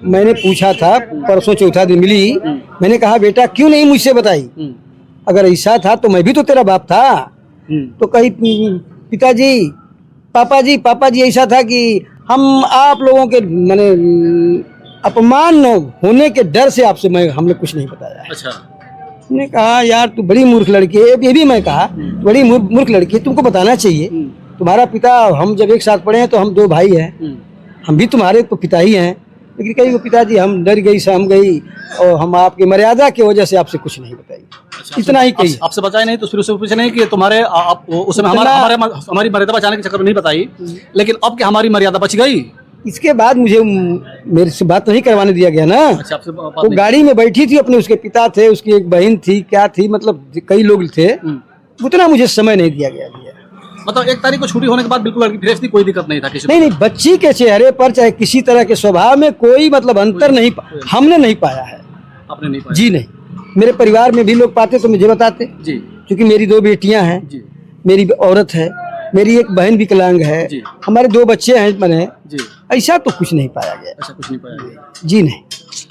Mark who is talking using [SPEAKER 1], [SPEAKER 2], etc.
[SPEAKER 1] मैंने पूछा था, परसों चौथा दिन मिली, मैंने कहा बेटा क्यों नहीं मुझसे बताई, अगर ऐसा था तो मैं भी तो तेरा बाप था। तो कही पिताजी पापा जी ऐसा था कि हम आप लोगों के माने अपमान होने के डर से आपसे हमने कुछ नहीं बताया।
[SPEAKER 2] अच्छा।
[SPEAKER 1] मैंने कहा यार तू बड़ी मूर्ख लड़की है, ये भी मैं कहा बड़ी मूर्ख लड़की है, तुमको बताना चाहिए। तुम्हारा पिता, हम जब एक साथ पढ़े हैं तो हम 2 भाई हैं, हम भी तुम्हारे तो पिता ही हैं। लेकिन कही पिताजी हम डर गई सहम गई और हम आपकी मर्यादा की वजह से आपसे कुछ नहीं बताई।
[SPEAKER 2] अच्छा,
[SPEAKER 1] इतना ही कही।
[SPEAKER 2] आपसे बताया नहीं तो फिर उससे पूछे नहीं कि तुम्हारे आप उस समय हमारी मर्यादा बचाने के चक्कर में नहीं बताई, लेकिन अब क्या हमारी मर्यादा बच गई?
[SPEAKER 1] इसके बाद मुझे मेरे से बात नहीं करवाने दिया गया ना।
[SPEAKER 2] अच्छा, आपसे
[SPEAKER 1] वो गाड़ी में बैठी थी, अपने उसके पिता थे, उसकी एक बहन थी, क्या थी, मतलब कई लोग थे, उतना मुझे समय नहीं दिया गया।
[SPEAKER 2] मतलब 1 तारीख को छुट्टी होने के बाद बिल्कुल लड़की फ्रेश थी, कोई दिक्कत नहीं था किसी
[SPEAKER 1] नहीं, बच्ची के चेहरे पर चाहे किसी तरह के स्वभाव में कोई मतलब अंतर नहीं, हमने नहीं पाया है।
[SPEAKER 2] आपने नहीं पाया?
[SPEAKER 1] जी नहीं, मेरे परिवार में भी लोग पाते तो मुझे बताते जी, क्योंकि मेरी 2 बेटियां हैं जी, मेरी औरत है, मेरी एक बहन विकलांग है, हमारे 2 बच्चे हैं बने, ऐसा तो कुछ नहीं पाया गया।
[SPEAKER 2] ऐसा कुछ नहीं पाया गया
[SPEAKER 1] जी नहीं।